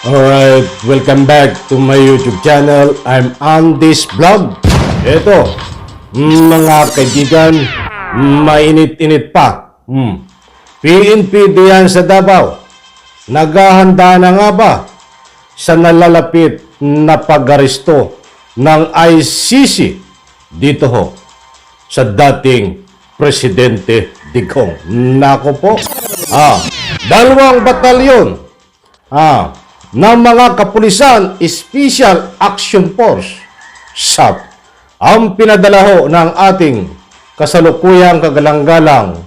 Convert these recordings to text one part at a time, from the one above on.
Alright, welcome back to my YouTube channel. I'm on this vlog. Ito, mga kaibigan, mainit-init pa. PNP diyan sa Davao. Naghahanda na nga ba sa nalalapit na pag-aresto ng ICC dito ho sa dating Presidente Digong? Nako po. Dalawang batalyon ng mga kapulisan Special Action Force SAF ang pinadala ho ng ating kasalukuyang kagalang-galang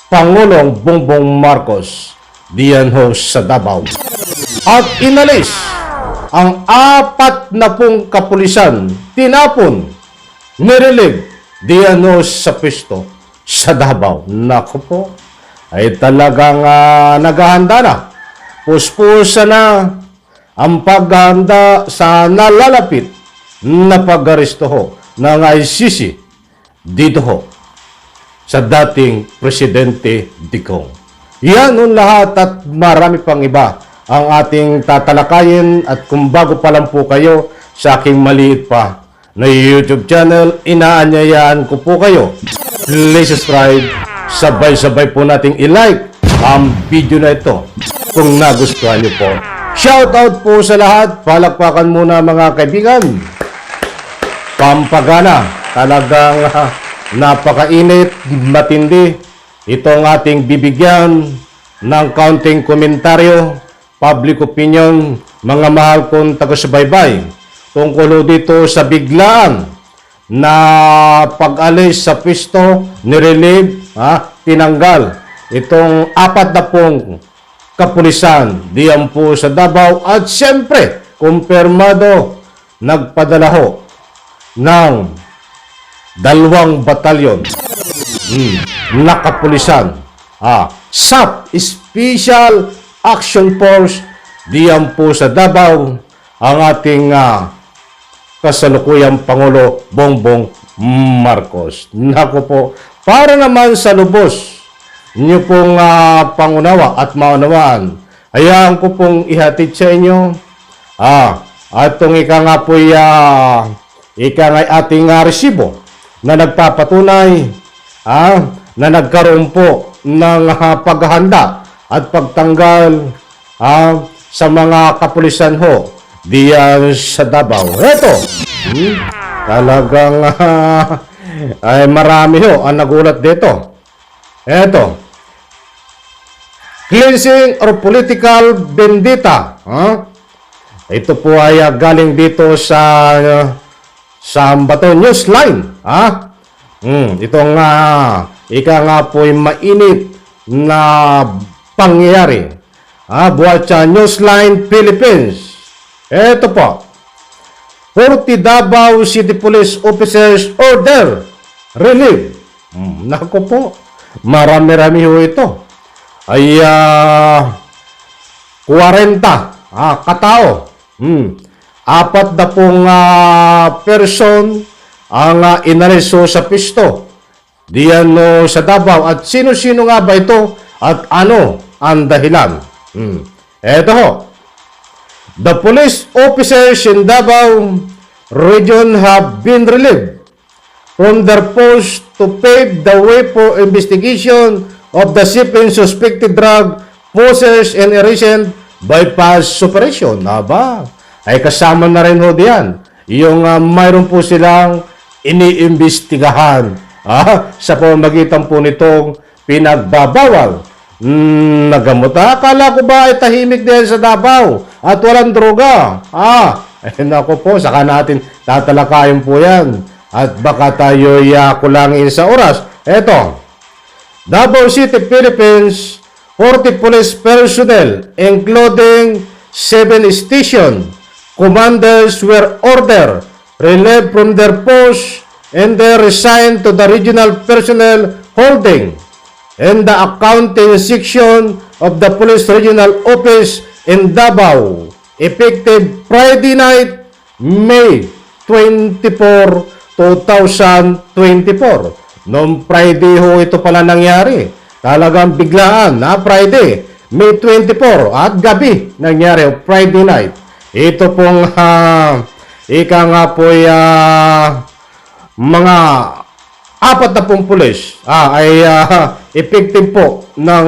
Pangulong Bongbong Marcos diyan ho sa Davao. At inalis ang 40 kapulisan, tinapon, nirelieve diyan ho sa pwesto sa Davao. Naku po, ay talagang naghahanda na. Puspusa na ang paghahanda sa nalalapit na pag-aresto ho ng ICC dito ho sa dating Presidente Digong. Yan nun lahat at marami pang iba ang ating tatalakayin, at kung bago pa lang po kayo sa aking maliit pa na YouTube channel, inaanyayaan ko po kayo. Please subscribe, sabay-sabay po nating i-like ang video na ito kung nagustuhan niyo po. Shoutout po sa lahat. Palakpakan muna mga kaibigan. Pampagana. Talagang napakainit, matindi. Itong ating bibigyan ng kaunting komentaryo, public opinion, mga mahal kong taga-subaybay, tungkol dito sa biglaan na pag-alis sa pwesto, nirelieve, tinanggal itong 40 kapulisan diyan po sa Davao, at siyempre kumpirmado nagpadala ho ng 2 batalyon na kapulisan SAF Special Action Force diyan po sa Davao ang ating kasalukuyang Pangulo Bongbong Marcos. Naku po, para naman sa lubos niyo pong pangunawa at maunawaan, hayaan ko pong ihatid sa inyo atong ika nga po'y ating resibo na nagpapatunay na nagkaroon po ng paghahanda at pagtanggal sa mga kapulisan ho diyan sa Davao. Eto, talagang ay marami ho ang nagulat dito. Eto, cleansing or political vendetta. Ito po ay galing dito sa Bato Newsline. Itong ika nga po ay mainit na pangyayari. Buhat sa Newsline Philippines. Ito po, 40 Davao City Police Officers order relief. Naku po, marami-rami ho ito. Ay 40 katao. 40 person ang inaresto sa pisto diyan sa Davao. At sino-sino nga ba ito at ano ang dahilan? Ito ho, the police officers in Davao region have been relieved from their post to pave the way for investigation of the shipping suspected drug possessed in a recent bypass operation. Ay kasama na rin ho diyan yung mayroon po silang iniimbestigahan sa pamamagitan po nitong pinagbabawal na gamot. Akala ko ba ay tahimik din sa Davao at walang droga? Naku po, saka natin tatalakayin po yan. At baka tayo kulangin sa oras. Eto, Davao City, Philippines, 40 police personnel, including 7 station commanders, were ordered relieved from their posts and they resigned to the regional personnel holding in the accounting section of the Police Regional Office in Davao, effective Friday night, May 24, 2024. Noong Friday ho ito pala nangyari. Talagang biglaan na Friday. May 24 at gabi nangyari Friday night. Ito pong ika nga po mga 40 pulis ay effective po ng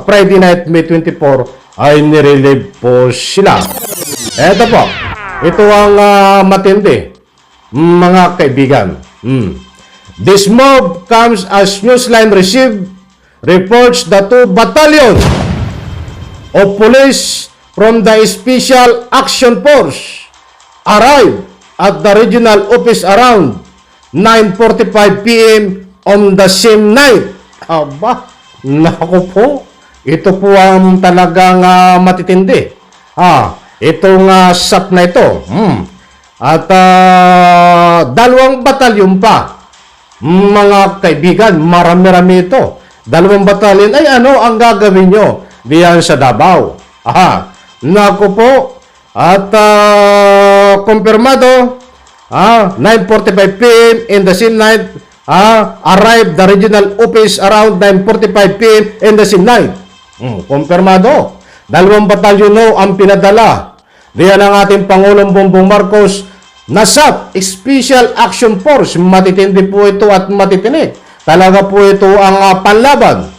Friday night May 24 ay nirelieve po sila. Ito po, ito ang matindi mga kaibigan. This move comes as Newsline received reports the 2 battalions of police from the Special Action Force arrived at the regional office around 9:45 p.m. on the same night. Aba, naku po, ito po ang talagang matitindi. Itong SAP na ito. At 2 batalyon pa. Mga kaibigan, marami-rami ito. 2 batalyon, ay ano ang gagawin nyo diyan sa Davao? Naku po, at kumpirmado, 9:45 p.m. in the same night, arrived the regional office around 9:45 p.m. in the same night. Kumpirmado, 2 batalyon ang pinadala. Diyan ang ating Pangulong Bongbong Marcos na SAP, Special Action Force. Matitindi po ito at matitinik. Talaga po ito ang panlaban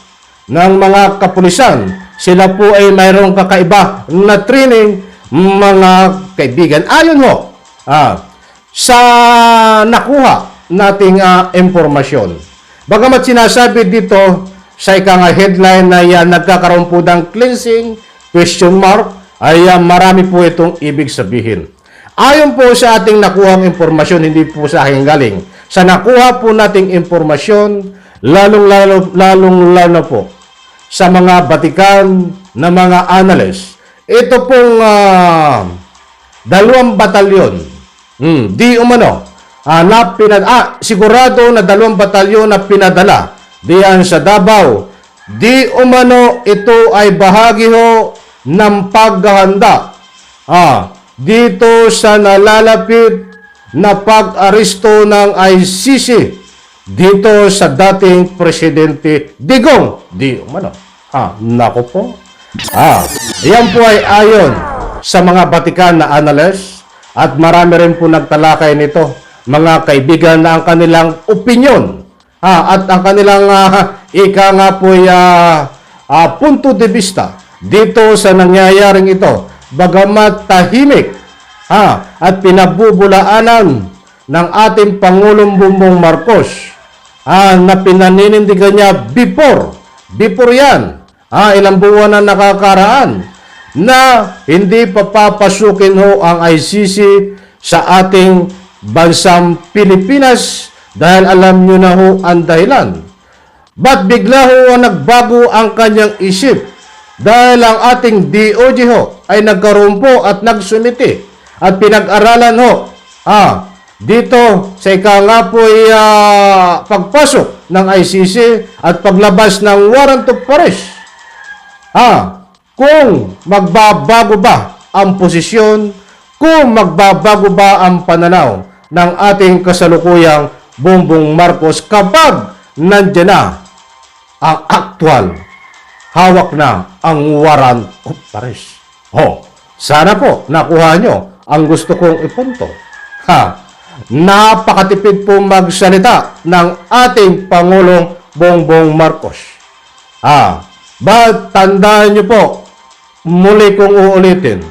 ng mga kapulisan. Sila po ay mayroong kakaiba na training, mga kaibigan. Ayon ho, sa nakuha nating impormasyon. Bagamat sinasabi dito sa headline na nagkakaroon po ng cleansing, question mark, ay marami po itong ibig sabihin. Ayon po sa ating nakuhang impormasyon, hindi po sa aking galing. Sa nakuha po nating impormasyon, lalong-lalo po sa mga batikan na mga analyst, ito pong 2 batalyon, di umano, sigurado na 2 batalyon na pinadala diyan sa Davao. Di umano ito ay bahagi ho ng paghahanda dito sa nalalapit na pag-aresto ng ICC dito sa dating Presidente Digong. Di umano. Nako po. Yan po ay ayon sa mga batikan na analyst at marami rin po nagtalakay nito, mga kaibigan, na ang kanilang opinion at ang kanilang ika nga po punto de vista dito sa nangyayaring ito. Bagamat tahimik at pinabubulaanan ng ating Pangulong Bongbong Marcos na pinaninindigan niya before yan, ilang buwan na nakakaraan, na hindi papapasukin ho ang ICC sa ating bansang Pilipinas dahil alam nyo na ho ang dahilan. But bigla ho nagbago ang kanyang isip dahil ang ating DOJ ho ay nagkaroon po at nagsumiti at pinag-aralan ho dito sa nga po pagpasok ng ICC at paglabas ng warrant of arrest. Kung magbabago ba ang posisyon, kung magbabago ba ang pananaw ng ating kasalukuyang Bongbong Marcos kapag nandiyan na ang actual, hawak na ang warrant of arrest. Sana po nakuha nyo ang gusto kong ipunto. Napakatipid po magsalita ng ating Pangulong Bongbong Marcos. But tandaan nyo po, muli kong uulitin,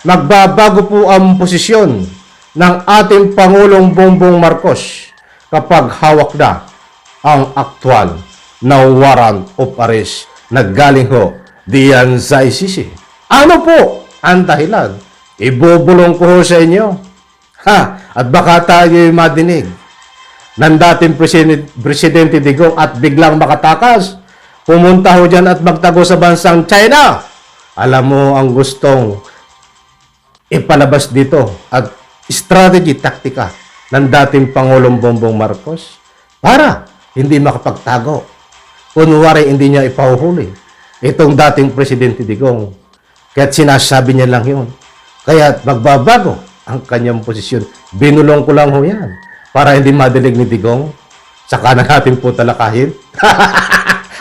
magbabago po ang posisyon ng ating Pangulong Bongbong Marcos kapag hawak na ang aktual na warrant of arrest na galing ho diyan sa ICC. Ano po ang dahilan? Ibubulong ko ho sa inyo. At baka tayo madinig ng dating Presidente Digong at biglang makatakas, pumunta ho dyan at magtago sa bansang China. Alam mo ang gustong ipalabas dito at strategy, taktika ng dating Pangulong Bongbong Marcos para hindi makapagtago. Kunwari hindi niya ipahuhuli itong dating Presidente Digong. Kaya't sinasabi niya lang yun. Kaya't magbabago ang kanyang posisyon. Binulong ko lang ho yan para hindi madilig ni Digong. Saka na natin po talakahin.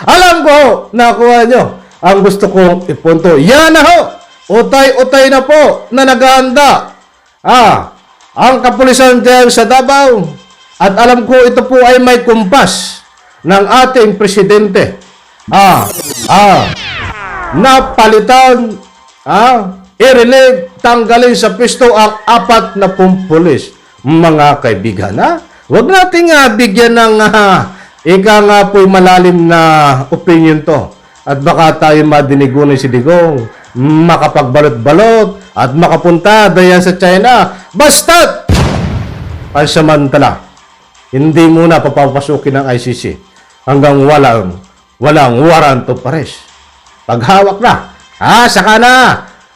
Alam ko, nakuha nyo ang gusto kong ipunto. Yan na ho! Utay-utay na po na naghahanda. Ang kapulisan dyan sa Davao. At alam ko ito po ay may kumpas ng ating presidente. Napalitan, i-relieve, tanggalin sa pisto ang 4 na pulis. Mga kaibigan, huwag nating bigyan ng ika nga po'y malalim na opinion to. At baka tayo madinigunan si Digong, makapagbalot-balot at makapunta dayan sa China. Basta't pansamantala, hindi muna papapasukin ng ICC hanggang walang warrant of arrest. Paghawak na,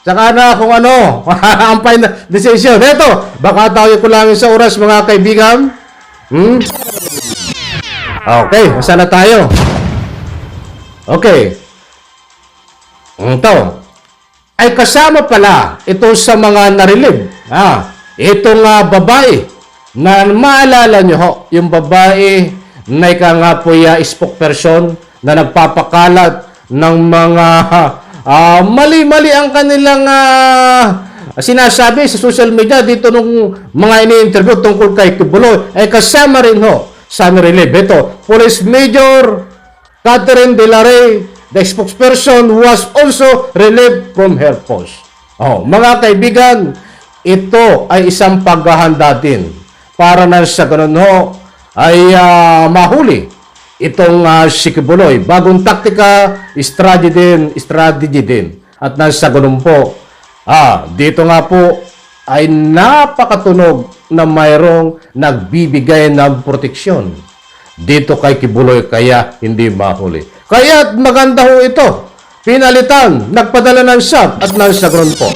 saka na kung ano, ang final decision. Ito, baka tayo kulangin sa oras mga kaibigan. Okay, saan na tayo? Okay. Ito ay kasama pala ito sa mga narilib. Itong babae na maalala nyo ho, yung babae na ika nga po spokesperson na nagpapakalat ng mga mali-mali ang kanilang sinasabi sa social media dito nung mga ini-interview tungkol kay Kibuloy ay kasama rin ho sa narilib. Ito, Police Major Catherine De La Rey, the spokesperson, was also relieved from her post. Mga kaibigan, ito ay isang paghahanda din para na sa ganun ho ay mahuli itong si Kibuloy. Bagong taktika, strategy din. At nasa ganun po, dito nga po ay napakatunog na mayroong nagbibigay ng proteksyon dito kay Kibuloy kaya hindi mahuli. Kaya maganda ho ito. Pinalitan, nagpadala ng SAP at nasa ganun po.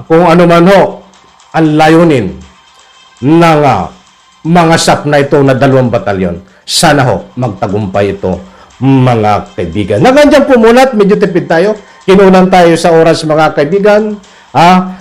Kung ano man ho ang layunin ng mga SAP na ito na 2 batalyon, sana ho magtagumpay ito mga kaibigan. Nagandyan po muna at medyo tipid tayo. Kinunan tayo sa oras mga kaibigan.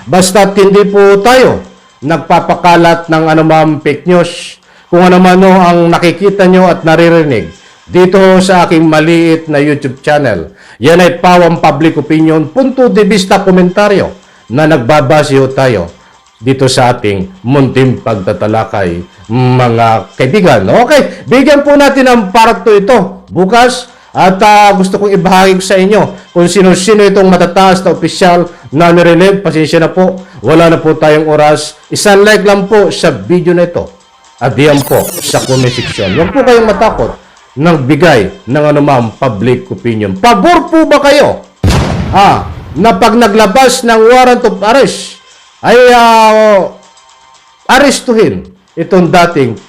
Basta't hindi po tayo nagpapakalat ng anumang fake news. Kung ano man ho ang nakikita nyo at naririnig dito sa aking maliit na YouTube channel, yan ay pawang public opinion, punto de vista komentaryo na nagbabase ho tayo dito sa ating munting pagtatalakay mga kaibigan. Okay, bigyan po natin ng parto ito bukas at gusto kong ibahagi ko sa inyo kung sino-sino itong matataas na opisyal na nirelieve. Pasensya na po, wala na po tayong oras. Isang like lang po sa video na ito at diyan po sa comment section. Huwag po kayong matakot ng bigay ng anumang public opinion. Pabor po ba kayo na pag naglabas ng warrant of arrest ay arestuhin itong dating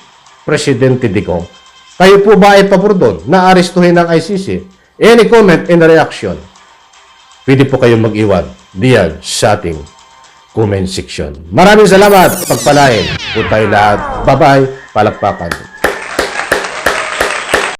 Presidente Digong? Kayo po ba ay pabor doon na arestuhin ng ICC? Any comment and reaction? Pwede po kayong mag-iwan diyan sa ating comment section. Maraming salamat. Pagpalain po tayo lahat. Bye-bye. Palakpakan.